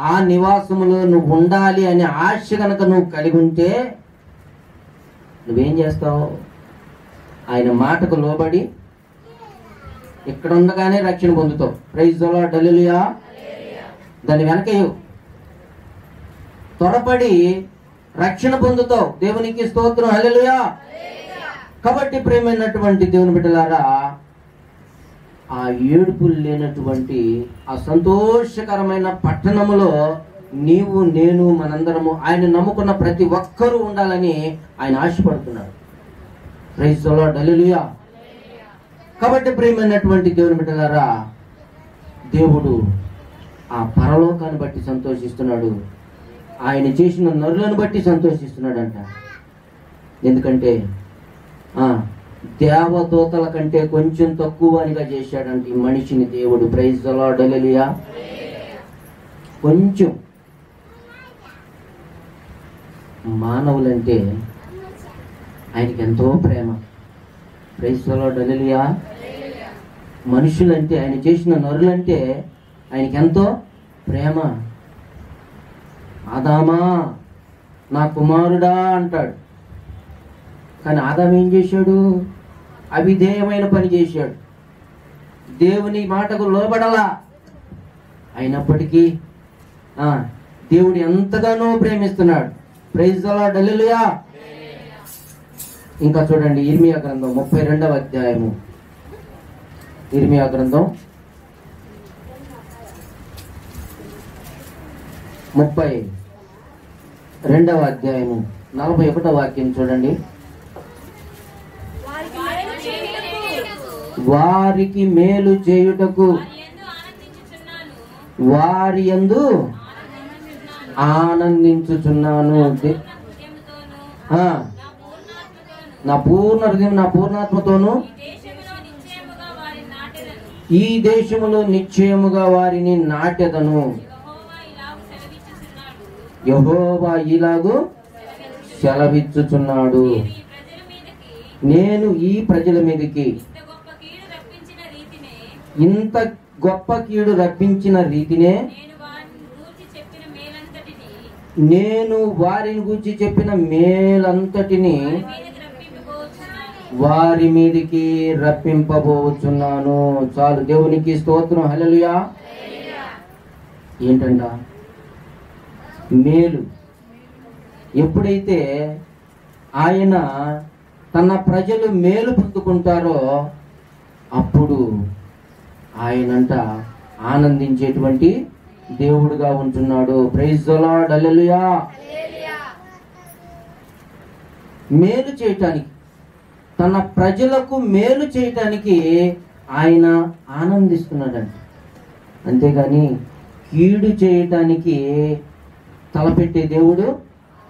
Speaker 1: ఆ నివాసములో నువ్వు ఉండాలి అనే ఆశ కనుక నువ్వు కలిగి ఉంటే నువ్వేం చేస్తావు? ఆయన మాటకు లోబడి ఇక్కడ ఉండగానే రక్షణ పొందుతావు. ప్రైజ్ ది లార్డ్, హల్లెలూయా. దాని వెనకయు త్వరపడి రక్షణ పొందుతావు. దేవునికి స్తోత్రం, హల్లెలూయా. కాబట్టి ప్రియమైనటువంటి దేవుని బిడ్డలారా, ఆ ఏడుపులు లేనటువంటి ఆ సంతోషకరమైన పట్టణములో నీవు నేను మనందరము ఆయన నమ్ముకున్న ప్రతి ఒక్కరూ ఉండాలని ఆయన ఆశపడుతున్నాడు. Praise the Lord, hallelujah. కాబట్టి ప్రియమైనటువంటి దేవుని బిడ్డలారా, దేవుడు ఆ పరలోకాన్ని బట్టి సంతోషిస్తున్నాడు. ఆయన చేసిన నరులను బట్టి సంతోషిస్తున్నాడంట. ఎందుకంటే దేవదూతల కంటే కొంచెం తక్కువనిగా చేశాడంట ఈ మనిషిని దేవుడు. ప్రైజ్ ది లార్డ్, హల్లెలూయా. కొంచెం మానవులంటే ఆయనకి ఎంతో ప్రేమ. ప్రైజ్ ది లార్డ్, హల్లెలూయా. మనుషులంటే, ఆయన చేసిన నరులంటే ఆయనకి ఎంతో ప్రేమ. ఆదామా నా కుమారుడా అంటాడు. కానీ ఆదాం ఏం చేశాడు? అవిధేయమైన పని చేశాడు, దేవుని మాటకు లోబడలా. అయినప్పటికీ దేవుడు ఎంతగానో ప్రేమిస్తున్నాడు. ప్రైజ్ ది లార్డ్, హల్లెలూయా. ఇంకా చూడండి, ఇర్మియా గ్రంథం 32వ అధ్యాయము. ఇర్మియా గ్రంథం 32వ అధ్యాయము 41వ వాక్యం చూడండి. వారికి మేలు చేయుటకు వారి యందు ఆనందించుచున్నాను. నా పూర్ణ హృదయం నా పూర్ణాత్మతోను ఈ దేశములో నిశ్చయముగా వారిని నాటెదను. యెహోవా ఇలాగు సెలవిచ్చుచున్నాడు. నేను ఈ ప్రజల మీదకి ఇంత గొప్ప కీడు రప్పించిన రీతినే నేను వారిని గూర్చి చెప్పిన మేలంతటిని వారి మీదికి రప్పింపబోచున్నాను. చాలు, దేవునికి స్తోత్రం. హల్లెలూయా. ఏంటంట మేలు? ఎప్పుడైతే ఆయన తన ప్రజలు మేలు పొందుకుంటారో అప్పుడు ఆయనంట ఆనందించేటువంటి దేవుడుగా ఉంటున్నాడు. Praise the Lord. హల్లెలూయా. మేలు చేయటానికి, తన ప్రజలకు మేలు చేయటానికి ఆయన ఆనందిస్తున్నాడంట. అంతేగాని కీడు చేయటానికి తలపెట్టే దేవుడు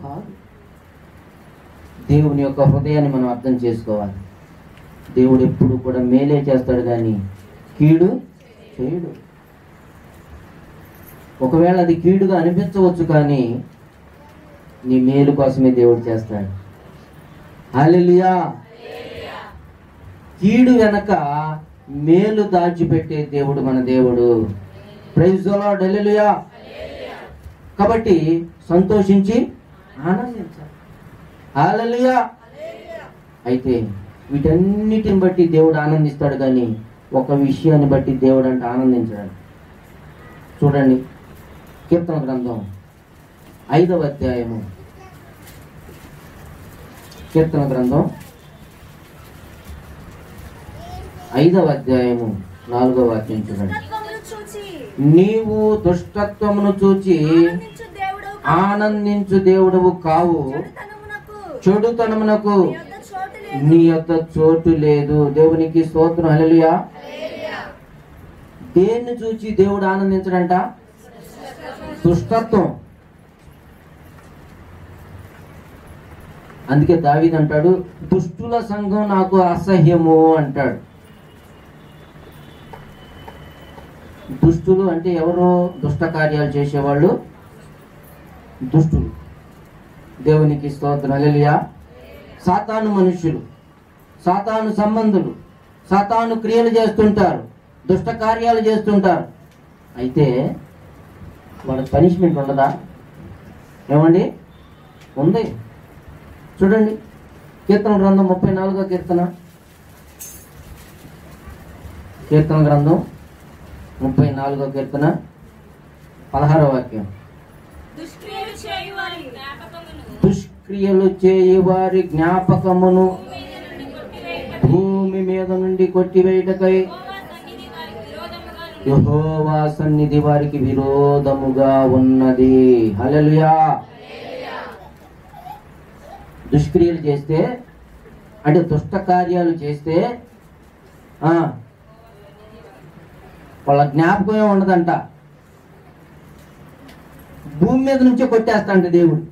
Speaker 1: కాదు. దేవుని యొక్క హృదయాన్ని మనం అర్థం చేసుకోవాలి. దేవుడు ఎప్పుడు కూడా మేలే చేస్తాడు కానీ కీడు చేయడు. ఒకవేళ అది కీడుగా అనిపించవచ్చు కానీ నీ మేలు కోసమే దేవుడు చేస్తాడు. హల్లెలూయా. కీడు వెనక మేలు దాచిపెట్టే దేవుడు మన దేవుడు. Praise the Lord. హల్లెలూయా. కాబట్టి సంతోషించి ఆనందించాలి. హల్లెలూయా. అయితే వీటన్నిటిని బట్టి దేవుడు ఆనందిస్తాడు కానీ ఒక విషయాన్ని బట్టి దేవుడు అంటే ఆనందించాడు. చూడండి, కీర్తన గ్రంథం 5వ అధ్యాయము. కీర్తన గ్రంథం 5వ అధ్యాయము 4వ వాక్యం చూడండి. నీవు దుష్టత్వమును చూచి ఆనందించు దేవుడవు కావు, చెడుతనమునకు నీ యొద్ద చోటు లేదు. దేవునికి స్తోత్రం. హల్లెలూయా. దేన్ని చూచి దేవుడు ఆనందించడంట? దుష్టత్వం. అందుకే దావీదు అంటాడు, దుష్టుల సంఘం నాకు అసహ్యము అంటాడు. దుష్టులు అంటే ఎవరు? దుష్ట కార్యాలు చేసేవాళ్ళు దుష్టులు. దేవునికి స్తోత్రం. హల్లెలూయా. సాతాను మనుష్యులు, సాతాను సంబంధులు, సాతాను క్రియలు చేస్తుంటారు, దుష్ట కార్యాలు చేస్తుంటారు. అయితే వాళ్ళకి పనిష్మెంట్ ఉండదా? ఏమండి? ఉంది. చూడండి, కీర్తన గ్రంథం 34వ కీర్తన. కీర్తన గ్రంథం 34వ కీర్తన 16వ వాక్యం. దుష్క్రియలు చేయువారి జ్ఞాపకమును భూమి మీద నుండి కొట్టివేయుటకై యెహోవా సన్నిధి వారికి విరోధముగా ఉన్నది. హల్లెలూయా. దుష్క్రియలు చేస్తే అంటే దుష్ట కార్యాలు చేస్తే వాళ్ళ జ్ఞాపకమే ఉండదంట. భూమి మీద నుంచే కొట్టేస్తాంట దేవుడు.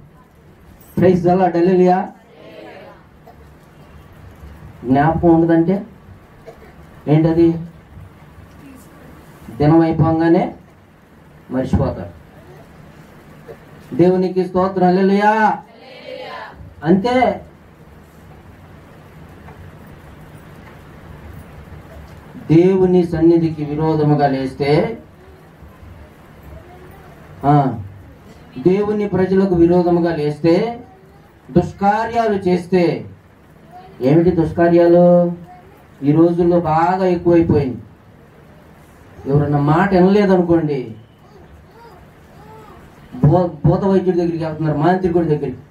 Speaker 1: Praise the Lord. హల్లెలూయా. జ్ఞాపకం ఉండదంటే ఏంటది? దినం అయిపోగానే మర్చిపోతాడు. దేవునికి స్తోత్రం. హల్లెలూయా. అంతే. దేవుని సన్నిధికి విరోధముగా లేస్తే, దేవుని ప్రజలకు విరోధముగా లేస్తే, దుష్కార్యాలు చేస్తే, ఏమిటి దుష్కార్యాలు? ఈ రోజుల్లో బాగా ఎక్కువైపోయింది. ఎవరన్నా మాట వినలేదనుకోండి, భూత వైద్యుడి దగ్గరికి వెళ్తున్నారు, మాంత్రికుడి దగ్గరికి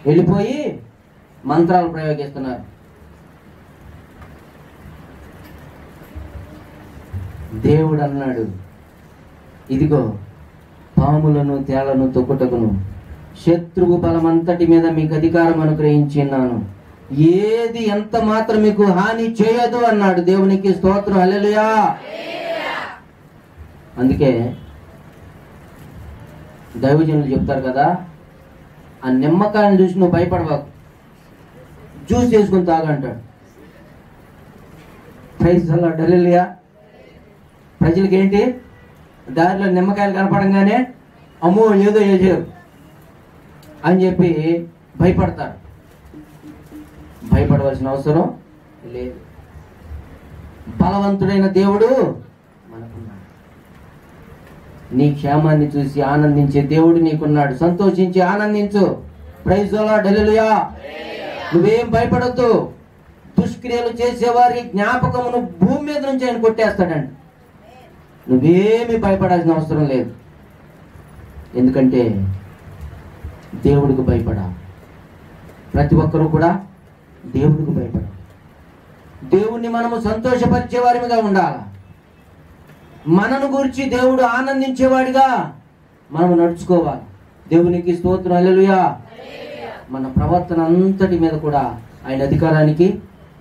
Speaker 1: వెళ్ళిపోయి మంత్రాలు ప్రయోగిస్తున్నారు. దేవుడు అన్నాడు, ఇదిగో పాములను తేళ్లను తొక్కుటకును శత్రువు బలమంతటి మీద మీకు అధికారం అనుగ్రహించినాను, ఏది ఎంత మాత్రం మీకు హాని చేయదు అన్నాడు. దేవునికి స్తోత్రం. హల్లెలూయా. అందుకే దైవజనులు చెప్తారు కదా, ఆ నిమ్మకాయని చూసి నువ్వు భయపడవాకు, జ్యూస్ చేసుకుని తాగంటాడు. Praise the Lord. హల్లెలూయా. ప్రజలకి ఏంటి? దారిలో నిమ్మకాయలు కనపడంగానే అమ్మో ఏదో చేశారు అని చెప్పి భయపడతారు. భయపడవలసిన అవసరం లేదు. బలవంతుడైన దేవుడు మనకున్నాడు. నీ క్షేమాన్ని చూసి ఆనందించే దేవుడు నీకున్నాడు. సంతోషించి ఆనందించు. ప్రైజ్ ది లార్డ్, హల్లెలూయా. నువ్వేం భయపడొద్దు. దుష్క్రియలు చేసేవారి జ్ఞాపకమును భూమి మీద నుంచి ఆయన కొట్టేస్తాడండి. నువ్వేమీ భయపడాల్సిన అవసరం లేదు. ఎందుకంటే దేవుడికి భయపడాలి. ప్రతి ఒక్కరూ కూడా దేవుడికి భయపడాలి. దేవుణ్ణి మనము సంతోషపరిచే వారిగా ఉండాలి. మనను గురించి దేవుడు ఆనందించేవాడిగా మనము నడుచుకోవాలి. దేవునికి స్తోత్రం, హల్లెలూయా. మన ప్రవర్తన అంతటి మీద కూడా ఆయన అధికారానికి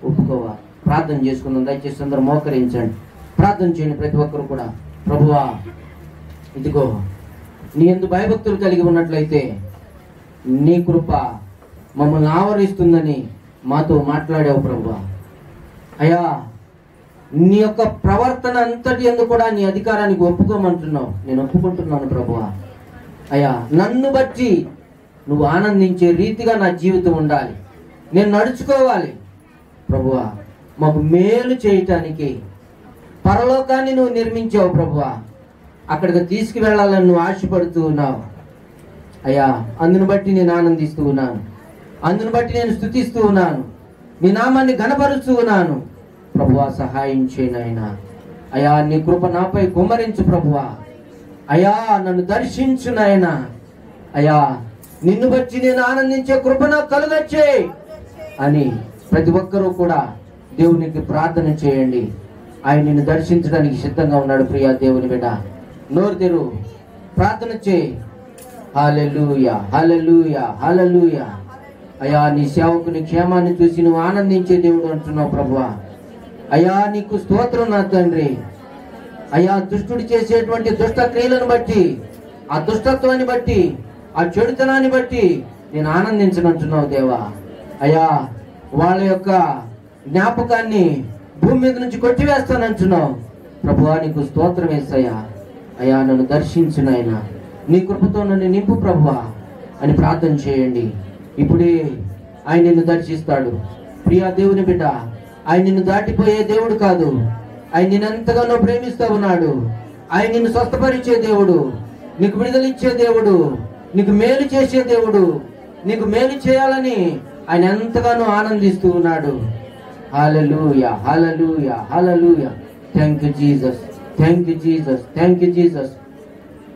Speaker 1: ఒప్పుకోవాలి. ప్రార్థన చేసుకుందాం. దయచేసి అందరూ మోకరించండి, ప్రార్థన చేయండి. ప్రతి ఒక్కరు కూడా, ప్రభువా ఇదిగో నీ యందు భయభక్తులు కలిగి ఉన్నట్లయితే నీ కృప మమ్మల్ని ఆవరిస్తుందని మాతో మాట్లాడావు ప్రభువా. అయ్యా, నీ యొక్క ప్రవర్తన అంతటి యందు కూడా నీ అధికారానికి ఒప్పుకోమంటున్నావు. నేను ఒప్పుకుంటున్నాను ప్రభువా. అయ్యా, నన్ను బట్టి నువ్వు ఆనందించే రీతిగా నా జీవితం ఉండాలి. నేను నడుచుకోవాలి ప్రభువా. మాకు మేలు చేయటానికి పరలోకాన్ని నువ్వు నిర్మించావు ప్రభువా. అక్కడికి తీసుకువెళ్ళాలని నువ్వు ఆశపడుతూ ఉన్నావు అయ్యా. అందును బట్టి నేను ఆనందిస్తూ ఉన్నాను. అందును బట్టి నేను స్తుతిస్తూ ఉన్నాను. నీ నామాన్ని ఘనపరుస్తూ ఉన్నాను ప్రభువా. సహాయం చేయను నాయనా. అయ్యా, నీ కృప నాపై కుమ్మరించు ప్రభువా. అయ్యా, నన్ను దర్శించు నాయనా. అయ్యా, నిన్ను బట్టి నేను ఆనందించే కృప నాకు కలుగచ్చే అని ప్రతి ఒక్కరూ కూడా దేవునికి ప్రార్థన చేయండి. ఆయన నిన్ను దర్శించడానికి సిద్ధంగా ఉన్నాడు. ప్రియా దేవుని బిడ్డ, నోరు తెరు, ప్రార్థన చేయి. హల్లెలూయా, హల్లెలూయా, హల్లెలూయా. అయ్యా, నీ సేవకుని క్షేమాన్ని చూసి నువ్వు ఆనందించే దేవుడు అంటున్నావు ప్రభువా. అయ్యా, నీకు స్తోత్రం నా తండ్రి. అయ్యా, దుష్టుడు చేసేటువంటి దుష్ట క్రియలను బట్టి, ఆ దుష్టత్వాన్ని బట్టి, ఆ చెడుతనాన్ని బట్టి నేను ఆనందించనంటున్నావు దేవా. అయ్యా, వాళ్ళ యొక్క జ్ఞాపకాన్ని భూమి మీద నుంచి కొట్టివేస్తానంటున్నావు ప్రభువా. నీకు స్తోత్రం యేసయ్యా. అయ్యా, నన్ను దర్శించు నాయనా. నీ కృపతో నన్ను నింపు ప్రభువా అని ప్రార్థన చేయండి. ఇప్పుడే ఆయన నిన్ను దర్శిస్తాడు. ప్రియా దేవుని బిడ్డ, ఆయన నిన్ను దాటిపోయే దేవుడు కాదు. ఆయన నిన్ను ఎంతగానో ప్రేమిస్తూ ఉన్నాడు. ఆయన నిన్ను స్వస్థపరిచే దేవుడు, నీకు విడుదలిచ్చే దేవుడు, నీకు మేలు చేసే దేవుడు, నీకు మేలు చేయాలని ఆయన ఎంతగానో ఆనందిస్తూ ఉన్నాడు. Hallelujah, hallelujah, hallelujah. Thank you Jesus, thank you Jesus, thank you Jesus.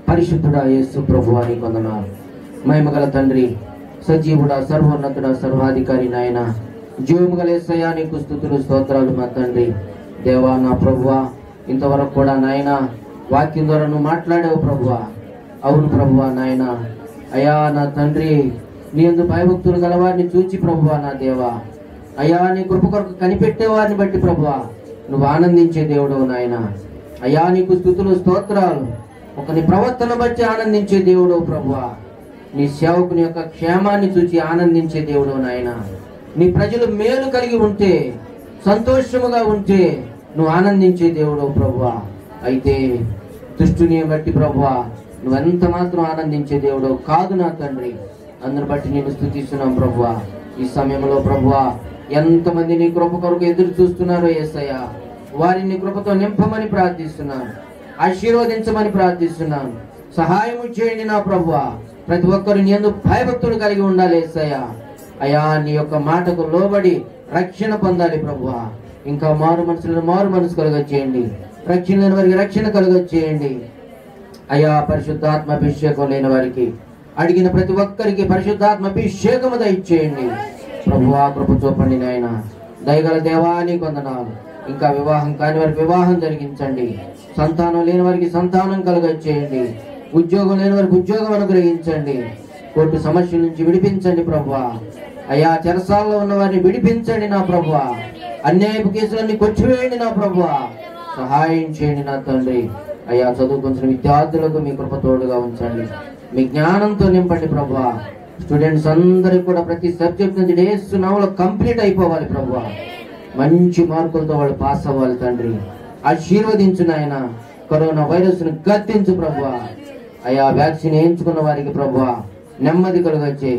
Speaker 1: పరిశుద్ధుడా యేసు ప్రభువా నీకు వందనాలు. మహిమగల తండ్రి, సజీవుడా, సర్వోన్నతుడా, సర్వాధికారి నాయన, జీవము గల యేసయ్యా నీకు స్తుతులు స్తోత్రాలు మా తండ్రి. దేవా నా ప్రభువా, ఇంతవరకు కూడా నాయన వాక్యం ద్వారా నువ్వు మాట్లాడావు ప్రభువా. అవును ప్రభువా నాయన. అయ్యా నా తండ్రి, నీ యందు భయభక్తులు గలవారిని చూచి ప్రభువా నా దేవా, అయ్యా నీ కృప కొరకు కనిపెట్టేవారిని బట్టి ప్రభువా నువ్వు ఆనందించే దేవుడు నాయన. అయ్యా నీకు స్తుతులు స్తోత్రాలు. ఒకని ప్రవర్తన బట్టి ఆనందించే దేవుడు ప్రభువా. నీ సేవకుని యొక్క క్షేమాన్ని చూచి ఆనందించే దేవుడు నాయన. నీ ప్రజలు మేలు కలిగి ఉంటే, సంతోషముగా ఉంటే నువ్వు ఆనందించే దేవుడు ప్రభువా. అయితే దుష్టుని బట్టి ప్రభువా నువ్వెంత మాత్రం ఆనందించే దేవుడు కాదు నా తండ్రి. అందరు బట్టి నేను స్తుతిస్తున్నాం ప్రభువా. ఈ సమయంలో ప్రభువా ఎంతమంది నీ కృప కొరకు ఎదురు చూస్తున్నారో యేసయ్యా, వారిని నీ కృపతో నింపమని ప్రార్థిస్తున్నాను, ఆశీర్వదించమని ప్రార్థిస్తున్నాను. సహాయం చేయండి నా ప్రభువా. ప్రతి ఒక్కరు నీ యందు భయభక్తులు కలిగి ఉండాలి యేసయ్యా. అయ్యా, నీ యొక్క మాటకు లోబడి రక్షణ పొందాలి ప్రభువా. ఇంకా మారు మనసు కలుగచేయండి. రక్షణ లేని వారికి రక్షణ కలుగచేయండి అయ్యా. పరిశుద్ధాత్మ అభిషేకం లేని వారికి, అడిగిన ప్రతి ఒక్కరికి పరిశుద్ధాత్మ అభిషేకము దయచేయండి ప్రభువా. కృప చూపండి నాయన. దయగల దేవానికి వందనాలు. ఇంకా వివాహం కాని వారికి వివాహం జరిగించండి. సంతానం లేని వారికి సంతానం కలుగచేయండి. ఉద్యోగం లేని వారికి ఉద్యోగం అనుగ్రహించండి. కోర్టు సమస్యల నుంచి విడిపించండి ప్రభువా. అయ్యా, చెరసాలలో ఉన్న వారిని విడిపించండి నా ప్రభువా. అన్యాయపు కేసులన్నీ కొట్టివేయండి నా ప్రభువా. సహాయం చేయండి నా తండ్రి. అయ్యా, చదువుకుంటున్న విద్యార్థులకు మీ కృప తోడుగా ఉంచండి. మీ జ్ఞానంతో నింపండి ప్రభువా. స్టూడెంట్స్ అందరికి కూడా ప్రతి సబ్జెక్ట్ నుంచి యేసు నామములో కంప్లీట్ అయిపోవాలి ప్రభువా. మంచి మార్కులతో వాళ్ళు పాస్ అవ్వాలి తండ్రి. ఆశీర్వదించు నాయన. కరోనా వైరస్ ను గద్దించు ప్రభువా. అయ్యా, వ్యాక్సిన్ వేయించుకున్న వారికి ప్రభువా నెమ్మది కలుగచ్చే,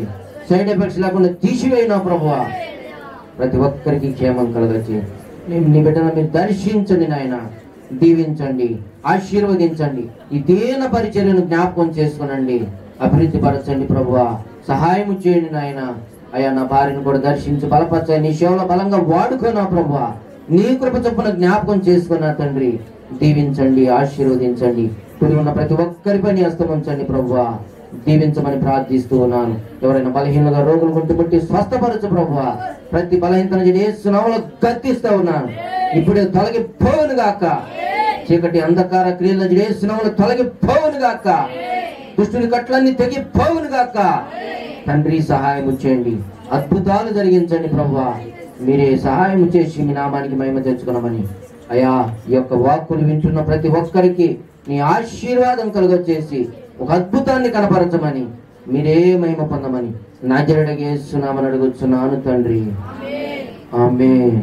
Speaker 1: సైడ్ ఎఫెక్ట్స్ లేకుండా తీసివేయినా ప్రభువా. ప్రతి ఒక్కరికి క్షేమం కలగచ్చి నీ బిడ్డను మీరు దర్శించండి నాయన, దీవించండి, ఆశీర్వదించండి. ఈ దీన పరిచర్యను జ్ఞాపకం చేసుకునండి, అభివృద్ధి పరచండి ప్రభువా. సహాయం చేయండి నాయన. అయ్యా నా భార్యను కూడా దర్శించి బలపరచండి, నీ సేవలో బలంగా వాడుకున్నా ప్రభువా. నీ కృప చొప్పున జ్ఞాపకం చేసుకున్నా తండ్రి. దీవించండి, ఆశీర్వదించండి. కుడి ఉన్న ప్రతి ఒక్కరిపై నీ హస్తం ఉంచండి ప్రభువా. దీవించమని ప్రార్థిస్తూ ఉన్నాను. ఎవరైనా బలహీనగా రోగులు గుంటుముట్టి స్వస్థపరచు ప్రభువా. ప్రతి బలహీనతను యేసు నామములో గద్దిస్తూ ఉన్నాను. ఇప్పుడే తొలగిపోవును గాక. చీకటి అంధకార క్రియల యేసు నామములో తొలగిపోవును గాక. దుష్టుని కట్లన్నీ తెగిపోవును గాక. తండ్రి సహాయం చేయండి, అద్భుతాలు జరిగించండి ప్రభువా. మీరే సహాయం చేసి మీ నామానికి మహిమ తెచ్చుకున్నామని అయ్యా, ఈ యొక్క వాక్కులు వింటున్న ప్రతి ఒక్కరికి నీ ఆశీర్వాదం కలుగచేసి ఒక అద్భుతాన్ని కనపరచమని, మీరే మహిమ పొందమని నజరేయుడైన యేసు నామమున అడుగుచున్నాను తండ్రి. ఆమేన్.